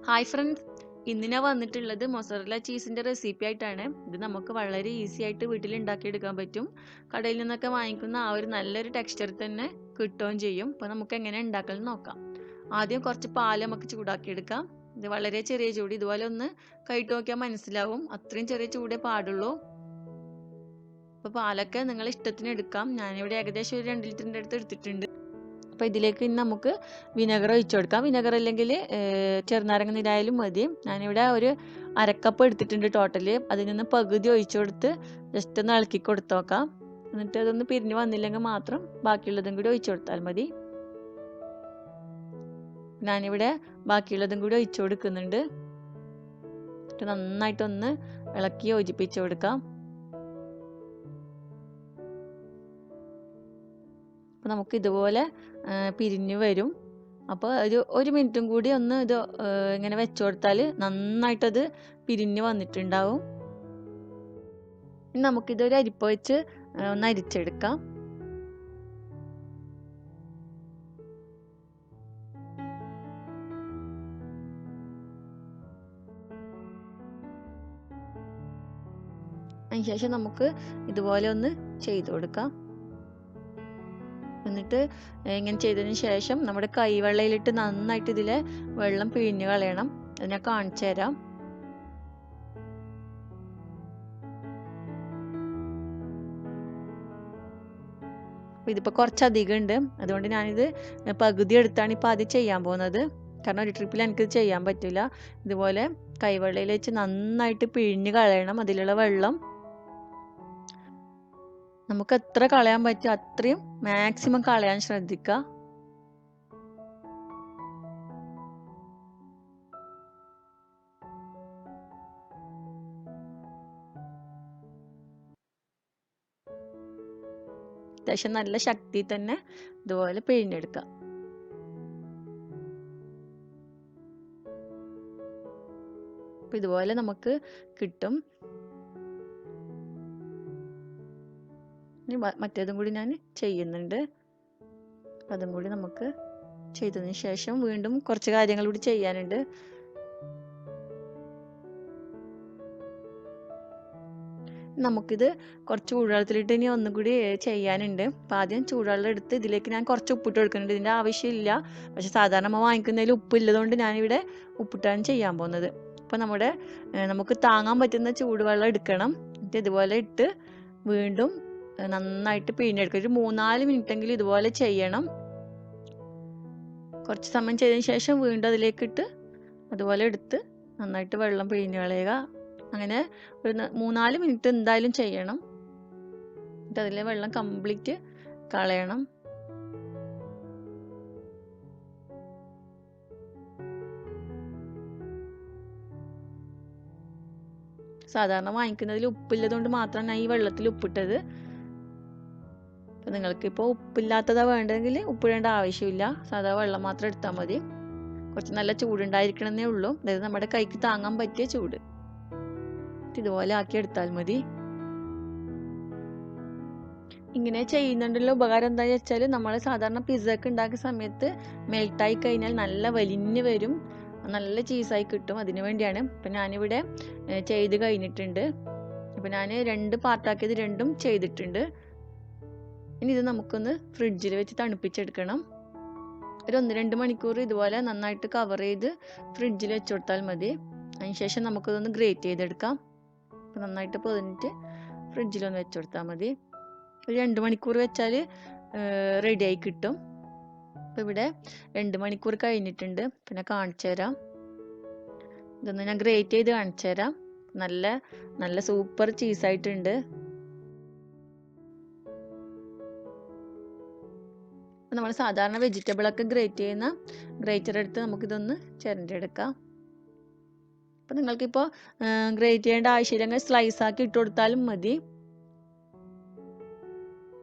Hi friends, ഇന്ന് ഞാൻ വന്നിട്ടുള്ളത് മൊസറല്ല ചീസിൻ്റെ റെസിപ്പി ആയിട്ടാണ്. ഇത് നമുക്ക് വളരെ ഈസി ആയിട്ട് വീട്ടിൽ ഉണ്ടാക്കിയെടുക്കാൻ പറ്റും. കടയിൽ നിന്നൊക്കെ വാങ്ങിക്കുന്ന ആ ഒരു നല്ലൊരു ടെക്സ്ചർ തന്നെ കിട്ടുകയും ചെയ്യും. അപ്പോൾ നമുക്ക് എങ്ങനെ ഉണ്ടാക്കണമെന്ന് നോക്കാം. ആദ്യം കുറച്ച് പാൽ നമുക്ക് ചൂടാക്കിയെടുക്കാം. ഇത് വളരെ ചെറിയ ചൂട്, ഇതുപോലെ ഒന്ന് കഴിട്ട് നോക്കിയാൽ മനസ്സിലാവും. അത്രയും ചെറിയ ചൂടേ പാടുള്ളൂ. അപ്പോൾ പാലൊക്കെ നിങ്ങൾ ഇഷ്ടത്തിന് എടുക്കാം. ഞാനിവിടെ ഏകദേശം ഒരു 2 ലിറ്ററിൻ്റെ അടുത്ത് എടുത്തിട്ടുണ്ട്. അപ്പോൾ ഇതിലേക്ക് ഇനി നമുക്ക് വിനെഗർ ഒഴിച്ചു കൊടുക്കാം. വിനെഗർ അല്ലെങ്കിൽ ചെറുനാരങ്ങ നീരായാലും മതി. ഞാനിവിടെ ഒരു അരക്കപ്പ് എടുത്തിട്ടുണ്ട് ടോട്ടല്. അതിൽ നിന്ന് പകുതി ഒഴിച്ചു കൊടുത്ത് ജസ്റ്റ് ഒന്ന് ഇളക്കി കൊടുത്ത് നോക്കാം. എന്നിട്ട് അതൊന്ന് പിരിഞ്ഞ് വന്നില്ലെങ്കിൽ മാത്രം ബാക്കിയുള്ളതും കൂടി ഒഴിച്ചു കൊടുത്താൽ മതി. ഞാനിവിടെ ബാക്കിയുള്ളതും കൂടി ഒഴിച്ചു കൊടുക്കുന്നുണ്ട്. നന്നായിട്ടൊന്ന് ഇളക്കി യോജിപ്പിച്ചു കൊടുക്കാം. അപ്പോൾ നമുക്ക് ഇതുപോലെ പിരിഞ്ഞു വരും. അപ്പോൾ ഒരു മിനിറ്റും കൂടി ഒന്ന് ഇത് ഇങ്ങനെ വെച്ചു കൊടുത്താൽ നന്നായിട്ടത് പിരിഞ്ഞ് വന്നിട്ടുണ്ടാവും. ഇനി നമുക്കിതൊരു അരിപ്പ വെച്ച് ഒന്ന് അരിച്ചെടുക്കാം. അതിനുശേഷം നമുക്ക് ഇതുപോലെ ഒന്ന് ചെയ്തു കൊടുക്കാം. എന്നിട്ട് ഇങ്ങനെ ചെയ്തതിന് ശേഷം നമ്മുടെ കൈവെള്ളയിലിട്ട് നന്നായിട്ട് ഇതിലെ വെള്ളം പിഴിഞ്ഞ് കളയണം. അത് ഞാൻ കാണിച്ചു തരാം. ഇതിപ്പോൾ കുറച്ചധികം ഉണ്ട്, അതുകൊണ്ട് ഞാനിത് പകുതി എടുത്താണ് ഇപ്പോൾ ആദ്യം ചെയ്യാൻ പോകുന്നത്. കാരണം ഒരു ട്രിപ്പിൽ എനിക്കിത് ചെയ്യാൻ പറ്റില്ല. ഇതുപോലെ കൈവെള്ളയിൽ വെച്ച് നന്നായിട്ട് പിഴിഞ്ഞ് കളയണം അതിലുള്ള വെള്ളം. നമുക്ക് എത്ര കളയാൻ പറ്റും അത്രയും മാക്സിമം കളയാൻ ശ്രദ്ധിക്കുക. അത്യാവശ്യം നല്ല ശക്തി തന്നെ ഇതുപോലെ പിഴിഞ്ഞെടുക്കുക. അപ്പം ഇതുപോലെ നമുക്ക് കിട്ടും. ഇനി മറ്റേതും കൂടി ഞാൻ ചെയ്യുന്നുണ്ട്. അതും കൂടി നമുക്ക് ചെയ്തതിന് ശേഷം വീണ്ടും കുറച്ച് കാര്യങ്ങൾ കൂടി ചെയ്യാനുണ്ട്. നമുക്കിത് കുറച്ച് ചൂടുവെള്ളത്തിലിട്ട് ഇനി ഒന്നും കൂടി ചെയ്യാനുണ്ട്. അപ്പം ആദ്യം ചൂടുവെള്ളം എടുത്ത് ഇതിലേക്ക് ഞാൻ കുറച്ച് ഉപ്പിട്ട് കൊടുക്കുന്നുണ്ട്. ഇതിൻ്റെ ആവശ്യമില്ല, പക്ഷെ സാധാരണ നമ്മൾ വാങ്ങിക്കുന്നതിൽ ഉപ്പില്ലതുകൊണ്ട് ഞാനിവിടെ ഉപ്പിട്ടാണ് ചെയ്യാൻ പോകുന്നത്. അപ്പോൾ നമുക്ക് താങ്ങാൻ പറ്റുന്ന ചൂടുവെള്ളം എടുക്കണം. എന്നിട്ട് ഇതുപോലെ ഇട്ട് വീണ്ടും നന്നായിട്ട് പിഴിഞ്ഞെടുക്കുക. ഒരു 3-4 മിനിറ്റെങ്കിലും ഇതുപോലെ ചെയ്യണം. കുറച്ച് സമയം ചെയ്തതിന് ശേഷം വീണ്ടും അതിലേക്കിട്ട് അതുപോലെ എടുത്ത് നന്നായിട്ട് വെള്ളം പിഴിഞ്ഞ് കളയുക. അങ്ങനെ ഒരു 3-4 മിനിറ്റ് എന്തായാലും ചെയ്യണം. എന്നിട്ട് അതിലെ വെള്ളം കംപ്ലീറ്റ് കളയണം. സാധാരണ വാങ്ങിക്കുന്നതിൽ ഉപ്പില്ലതുകൊണ്ട് മാത്രമാണ് ഈ വെള്ളത്തിൽ ഉപ്പിട്ടത്. അപ്പം നിങ്ങൾക്കിപ്പോൾ ഉപ്പില്ലാത്തതാ വേണ്ടതെങ്കിൽ ഉപ്പിടേണ്ട ആവശ്യമില്ല. സാധാ വെള്ളം മാത്രം എടുത്താൽ മതി. കുറച്ച് നല്ല ചൂടുണ്ടായിരിക്കണമെന്നേ ഉള്ളൂ. അതായത് നമ്മുടെ കൈക്ക് താങ്ങാൻ പറ്റിയ ചൂട്. ഇതുപോലെ ആക്കി എടുത്താൽ മതി. ഇങ്ങനെ ചെയ്യുന്നുണ്ടല്ലോ ഉപകാരം എന്താണെന്ന് വെച്ചാൽ നമ്മൾ സാധാരണ പിസ്സ ഒക്കെ ഉണ്ടാക്കിയ സമയത്ത് മെൽട്ടായി കഴിഞ്ഞാൽ നല്ല വലിഞ്ഞ് വരും, നല്ല ചീസായി കിട്ടും. അതിനു വേണ്ടിയാണ്. അപ്പം ഞാനിവിടെ ചെയ്ത് കഴിഞ്ഞിട്ടുണ്ട്. അപ്പം ഞാൻ 2 പാർട്ടാക്കിയത് രണ്ടും ചെയ്തിട്ടുണ്ട്. ഇനി ഇത് നമുക്കൊന്ന് ഫ്രിഡ്ജിൽ വെച്ച് തണുപ്പിച്ചെടുക്കണം. ഒരു 1-2 മണിക്കൂർ ഇതുപോലെ നന്നായിട്ട് കവർ ചെയ്ത് ഫ്രിഡ്ജിൽ വെച്ച് കൊടുത്താൽ മതി. അതിനുശേഷം നമുക്കിതൊന്ന് ഗ്രേറ്റ് ചെയ്തെടുക്കാം. അപ്പം നന്നായിട്ട് പൊതിഞ്ഞിട്ട് ഫ്രിഡ്ജിലൊന്ന് വെച്ച് കൊടുത്താൽ മതി. ഒരു 2 മണിക്കൂർ വെച്ചാൽ റെഡിയായി കിട്ടും. അപ്പോൾ ഇവിടെ 2 മണിക്കൂർ കഴിഞ്ഞിട്ടുണ്ട്. പിന്നെ കാണിച്ചു തരാം. ഇതൊന്ന് ഞാൻ ഗ്രേറ്റ് ചെയ്ത് കാണിച്ചു തരാം. നല്ല നല്ല സൂപ്പർ ചീസായിട്ടുണ്ട്. അപ്പോൾ നമ്മൾ സാധാരണ വെജിറ്റബിളൊക്കെ ഗ്രേറ്റ് ചെയ്യുന്ന ഗ്രേറ്റർ എടുത്ത് നമുക്കിതൊന്ന് ചിരണ്ടിയെടുക്കാം. അപ്പോൾ നിങ്ങൾക്കിപ്പോൾ ഗ്രേറ്റ് ചെയ്യേണ്ട ആവശ്യമില്ലെങ്കിൽ സ്ലൈസ് ആക്കി ഇട്ട് കൊടുത്താലും മതി.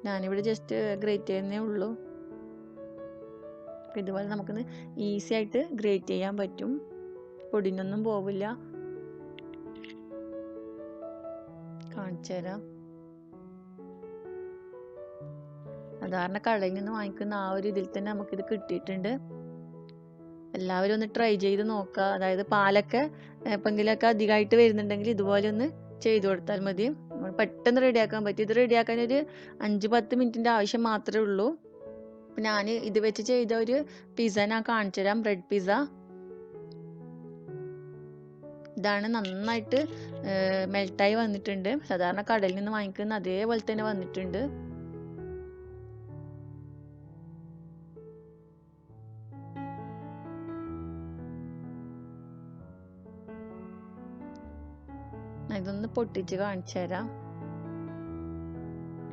ഞാനിവിടെ ജസ്റ്റ് ഗ്രേറ്റ് ചെയ്യുന്നേ ഉള്ളൂ. ഇതുപോലെ നമുക്കൊന്ന് ഈസി ആയിട്ട് ഗ്രേറ്റ് ചെയ്യാൻ പറ്റും. പൊടിനൊന്നും പോവില്ല. കാണിച്ചു തരാം. സാധാരണ കടയിൽ നിന്ന് വാങ്ങിക്കുന്ന ആ ഒരു ഇതിൽ തന്നെ നമുക്കിത് കിട്ടിയിട്ടുണ്ട്. എല്ലാവരും ഒന്ന് ട്രൈ ചെയ്ത് നോക്കുക. അതായത് പാലൊക്കെ എപ്പോഴെങ്കിലുമൊക്കെ അധികമായിട്ട് വരുന്നുണ്ടെങ്കിൽ ഇതുപോലെ ഒന്ന് ചെയ്തു കൊടുത്താൽ മതി. പെട്ടെന്ന് റെഡിയാക്കാൻ പറ്റും. ഇത് റെഡിയാക്കാൻ ഒരു 5-10 മിനിറ്റിൻ്റെ ആവശ്യം മാത്രമേ ഉള്ളൂ. അപ്പം ഞാൻ ഇത് വെച്ച് ചെയ്ത ഒരു പിസ്സ ഞാൻ കാണിച്ചു തരാം. ബ്രെഡ് പിസ്സ ഇതാണ്. നന്നായിട്ട് മെൽട്ടായി വന്നിട്ടുണ്ട്. സാധാരണ കടയിൽ നിന്ന് വാങ്ങിക്കുന്ന അതേപോലെ തന്നെ വന്നിട്ടുണ്ട്. ഇതൊന്ന് പൊട്ടിച്ച് കാണിച്ചു തരാം.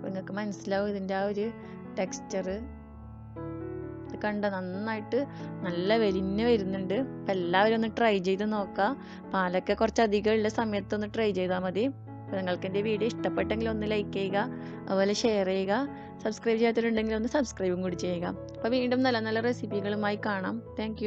നിങ്ങൾക്ക് മനസ്സിലാവും ഇതിൻ്റെ ആ ഒരു ടെക്സ്ചർ. ഇത് കണ്ട നന്നായിട്ട് നല്ല വലിഞ്ഞ് വരുന്നുണ്ട്. അപ്പം എല്ലാവരും ഒന്ന് ട്രൈ ചെയ്ത് നോക്കുക. പാലൊക്കെ കുറച്ചധികം ഉള്ള സമയത്തൊന്ന് ട്രൈ ചെയ്താൽ മതി. അപ്പോൾ നിങ്ങൾക്ക് എൻ്റെ വീഡിയോ ഇഷ്ടപ്പെട്ടെങ്കിൽ ഒന്ന് ലൈക്ക് ചെയ്യുക, അതുപോലെ ഷെയർ ചെയ്യുക. സബ്സ്ക്രൈബ് ചെയ്യാത്തവരുണ്ടെങ്കിൽ ഒന്ന് സബ്സ്ക്രൈബും കൂടി ചെയ്യുക. അപ്പോൾ വീണ്ടും നല്ല നല്ല റെസിപ്പികളുമായി കാണാം. താങ്ക്